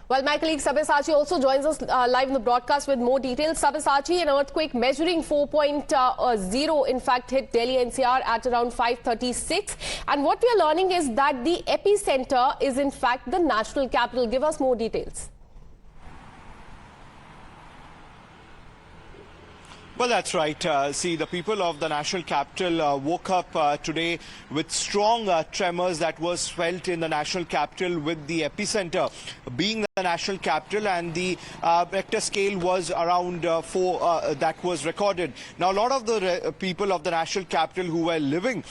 Well, my colleague Sabyasachi also joins us live in the broadcast with more details. Sabyasachi, an earthquake measuring 4.0 in fact hit Delhi NCR at around 5:36. And what we are learning is that the epicenter is in fact the national capital. Give us more details. Well, that's right. See, the people of the national capital woke up today with strong tremors that was felt in the national capital, with the epicenter being the national capital, and the Richter scale was around 4 that was recorded. Now, a lot of the people of the national capital who were living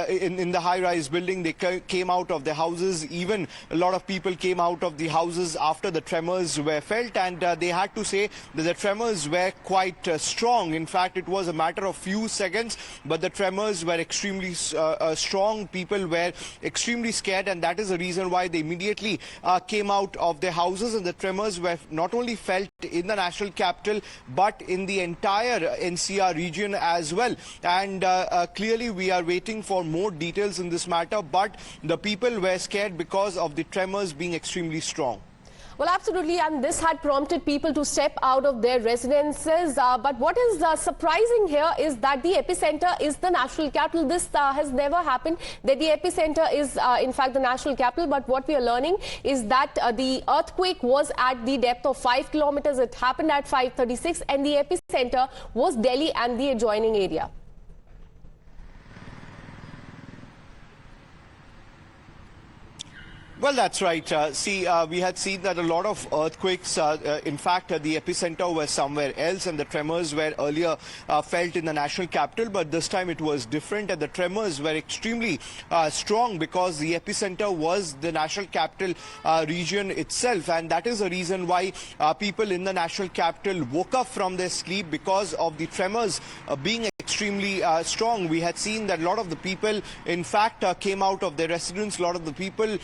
in the high-rise building, they came out of their houses. Even a lot of people came out of the houses after the tremors were felt, and they had to say that the tremors were quite strong. In fact, it was a matter of few seconds, but the tremors were extremely strong. People were extremely scared, and that is the reason why they immediately came out of their houses. And the tremors were not only felt in the national capital, but in the entire NCR region as well. And clearly, we are waiting for more details in this matter, but the people were scared because of the tremors being extremely strong. Well, absolutely, and this had prompted people to step out of their residences. But what is surprising here is that the epicenter is the national capital. This has never happened, that the epicenter is in fact the national capital. But what we are learning is that the earthquake was at the depth of 5 kilometers. It happened at 5:36, and the epicenter was Delhi and the adjoining area. Well, that's right. We had seen that a lot of earthquakes, in fact, the epicenter was somewhere else, and the tremors were earlier felt in the national capital. But this time it was different, and the tremors were extremely strong because the epicenter was the national capital region itself. And that is the reason why people in the national capital woke up from their sleep, because of the tremors being extremely strong. We had seen that a lot of the people, in fact, came out of their residence. A lot of the people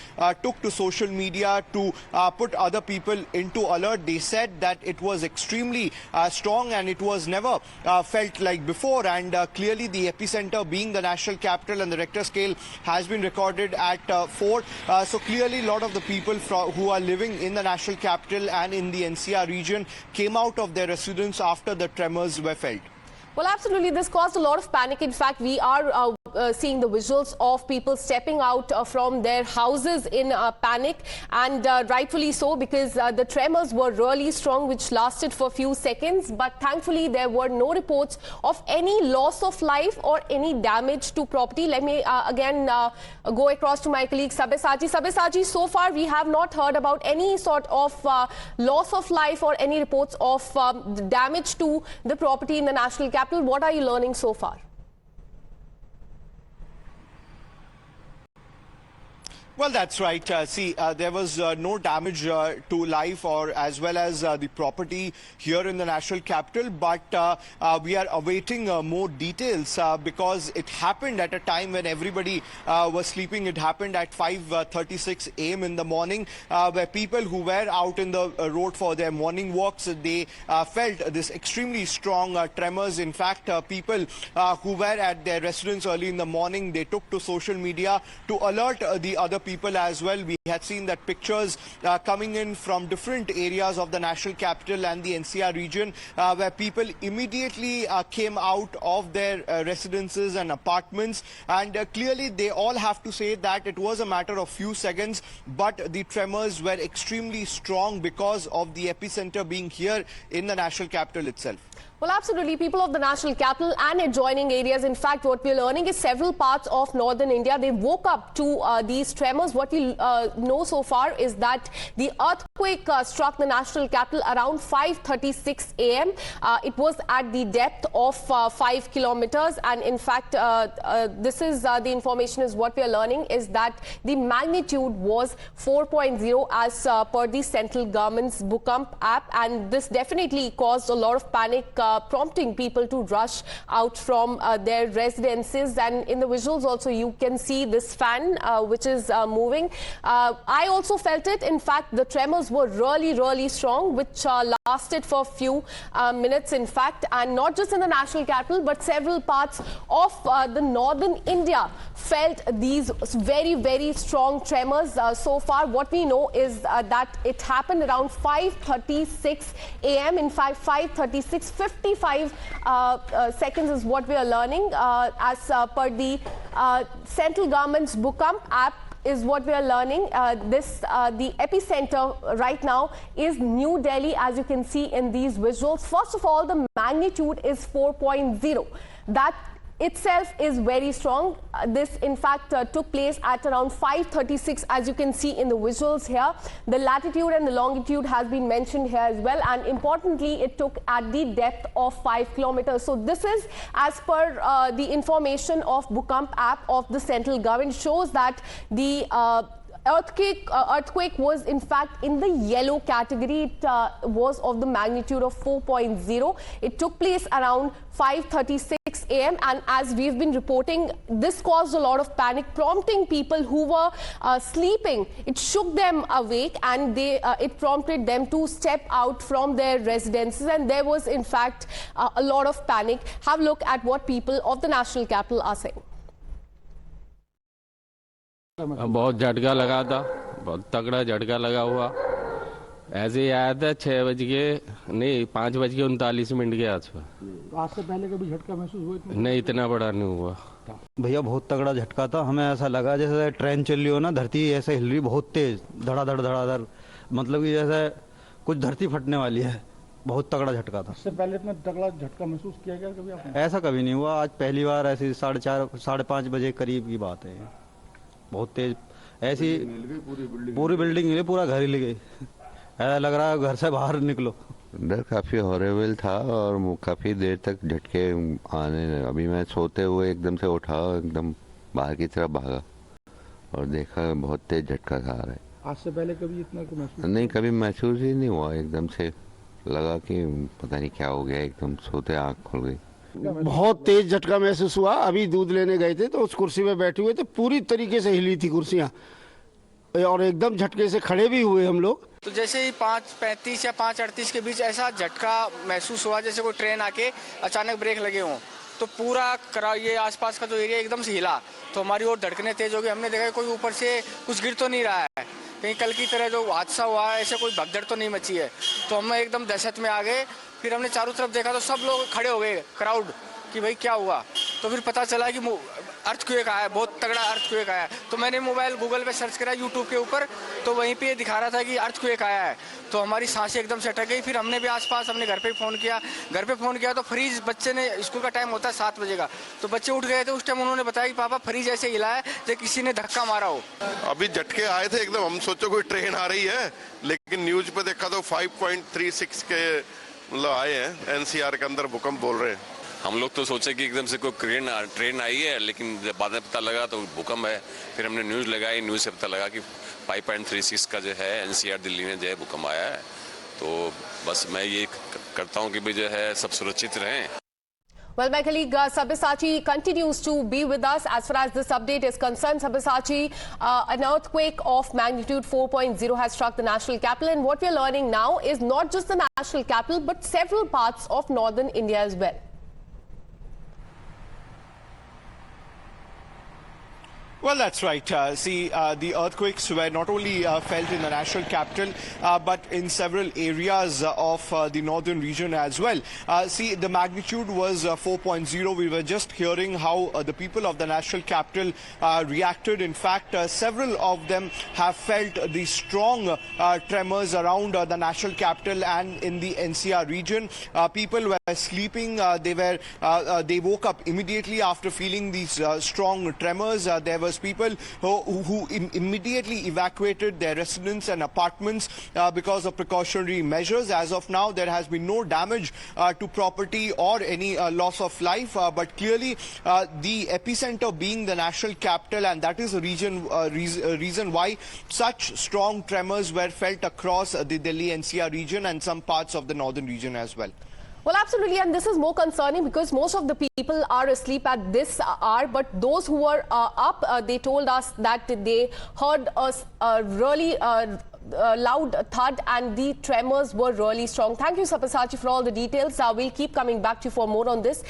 took to social media to put other people into alert. They said that it was extremely strong, and it was never felt like before. And clearly, the epicenter being the national capital, and the Richter scale has been recorded at 4. So clearly, a lot of the people who are living in the national capital and in the NCR region came out of their residence after the tremors were felt. Well, absolutely. This caused a lot of panic. In fact, we are seeing the visuals of people stepping out from their houses in panic, and rightfully so, because the tremors were really strong, which lasted for a few seconds. But thankfully, there were no reports of any loss of life or any damage to property. Let me again go across to my colleague Sabyasachi. Sabyasachi, so far we have not heard about any sort of loss of life or any reports of damage to the property in the national capital. What are you learning so far? Well, that's right. There was no damage to life or as well as the property here in the national capital, but we are awaiting more details because it happened at a time when everybody was sleeping. It happened at 5:36 a.m. in the morning, where people who were out in the road for their morning walks, they felt this extremely strong tremors. In fact, people who were at their residence early in the morning, they took to social media to alert the other people as well. We had seen that pictures coming in from different areas of the national capital and the NCR region, where people immediately came out of their residences and apartments, and clearly they all have to say that it was a matter of few seconds, but the tremors were extremely strong because of the epicenter being here in the national capital itself. Well, absolutely. People of the national capital and adjoining areas, in fact, what we're learning is several parts of northern India, they woke up to these tremors. What we know so far is that the earthquake struck the national capital around 5:36 a.m. It was at the depth of 5 kilometers. And in fact, this is the information is what we are learning is that the magnitude was 4.0 as per the central government's Bhukamp app. And this definitely caused a lot of panic prompting people to rush out from their residences. And in the visuals also you can see this fan which is moving. I also felt it. In fact, the tremors were really strong, which lasted for a few minutes, in fact, and not just in the national capital, but several parts of the northern India felt these very strong tremors. So far, what we know is that it happened around 5:36 a.m. In fact, 5:36, 55 seconds is what we are learning as per the central government's Bhukamp app. Is what we are learning. The epicenter right now is New Delhi, as you can see in these visuals. First of all, the magnitude is 4.0. That itself is very strong. This in fact took place at around 5:36, as you can see in the visuals here. The latitude and the longitude has been mentioned here as well, and importantly it took at the depth of 5 kilometers. So this is as per the information of Bhukamp app of the central government, shows that the earthquake was in fact in the yellow category. It was of the magnitude of 4.0. It took place around 5:36 a.m. and as we've been reporting, this caused a lot of panic, prompting people who were sleeping. It shook them awake, and it prompted them to step out from their residences, and there was in fact a lot of panic. Have a look at what people of the national capital are saying. बहुत झटका लगा था, बहुत तगड़ा झटका लगा हुआ। ऐसे ही आया था 5:39 के आसपास। आज से पहले कभी झटका महसूस हुआ? नहीं, इतना बड़ा नहीं हुआ भैया। बहुत तगड़ा झटका था। हमें ऐसा लगा जैसे ट्रेन चल रही हो ना, धरती ऐसे हिल रही बहुत तेज, धड़ाधड़, मतलब कि जैसे कुछ धरती फटने वाली है। बहुत तगड़ा झटका था। इससे पहले इतना तगड़ा झटका महसूस किया गया कभी आपने? ऐसा कभी नहीं हुआ। आज पहली बार ऐसी 4:30 5:30 बजे करीब की बात है। बहुत तेज ऐसी पूरी बिल्डिंग हिली, पूरा घर हिल गई। ऐसा लग रहा है घर से बाहर निकलो। डर काफ़ी हॉरेबल था और काफ़ी देर तक झटके आने। अभी मैं सोते हुए एकदम से उठा, एकदम बाहर की तरफ भागा और देखा बहुत तेज झटका आ रहा है। आज से पहले कभी इतना महसूस नहीं, कभी महसूस ही नहीं हुआ। एकदम से लगा कि पता नहीं क्या हो गया, एकदम सोते आँख खुल गई। बहुत तेज झटका महसूस हुआ। अभी दूध लेने गए थे तो उस कुर्सी पे बैठे हुए थे, पूरी तरीके से हिली थी कुर्सियाँ और एकदम झटके से खड़े भी हुए हम लोग। तो जैसे ही 5:35 या 5:38 के बीच ऐसा झटका महसूस हुआ जैसे कोई ट्रेन आके अचानक ब्रेक लगे हों, तो पूरा ये आसपास का जो एरिया एकदम से हिला, तो हमारी ओर धड़कने तेज हो गई। हमने देखा कोई ऊपर से कुछ गिर तो नहीं रहा है, कहीं कल की तरह जो हादसा हुआ है ऐसे कोई भगदड़ तो नहीं मची है। तो हम एकदम दहशत में आ गए। फिर हमने चारों तरफ देखा तो सब लोग खड़े हो गए, क्राउड, कि भाई क्या हुआ। तो फिर पता चला कि अर्थक्वेक आया, बहुत तगड़ा अर्थक्वेक आया। तो मैंने मोबाइल गूगल पे सर्च करा यूट्यूब के ऊपर, तो वहीं पे दिखा रहा था कि अर्थक्वेक आया है। तो हमारी सांसें एकदम से अटक गई। फिर हमने भी आसपास अपने घर पे फ़ोन किया तो फ्रीज, बच्चे ने, स्कूल का टाइम होता है 7 बजे का, तो बच्चे उठ गए थे। उस टाइम उन्होंने बताया कि पापा फ्रीज ऐसे हिला है जैसे किसी ने धक्का मारा हो। अभी झटके आए थे एकदम, हम सोचो कोई ट्रेन आ रही है, लेकिन न्यूज पे देखा तो 5.36 के मतलब आए हैं। एनसीआर के अंदर भूकंप बोल रहे हैं। हम लोग तो सोचे कि एकदम से कोई ट्रेन आई है, लेकिन जब बाद में पता लगा तो भूकंप है। फिर हमने न्यूज़ लगाई, न्यूज़ से पता लगा कि 5.36 का जो है एनसीआर दिल्ली में जो है भूकंप आया है। तो बस मैं ये करता हूँ कि भी जो है सब सुरक्षित रहें। Well, my colleague Sabyasachi continues to be with us as far as this update is concerned. Sabyasachi, an earthquake of magnitude 4.0 has struck the national capital, and what we are learning now is not just the national capital but several parts of northern India as well. Well, that's right. The earthquakes were not only felt in the national capital, but in several areas of the northern region as well. The magnitude was 4.0. We were just hearing how the people of the national capital reacted. In fact, several of them have felt the strong tremors around the national capital and in the NCR region. People were sleeping. They woke up immediately after feeling these strong tremors. There was people who immediately evacuated their residence and apartments because of precautionary measures. As of now, there has been no damage to property or any loss of life, but clearly the epicenter being the national capital, and that is the reason why such strong tremors were felt across the Delhi NCR region and some parts of the northern region as well. Well, absolutely, and this is more concerning because most of the people are asleep at this hour, but those who were up, they told us that they heard a really loud thud and the tremors were really strong. Thank you, Sabyasachi, for all the details. We'll keep coming back to you for more on this.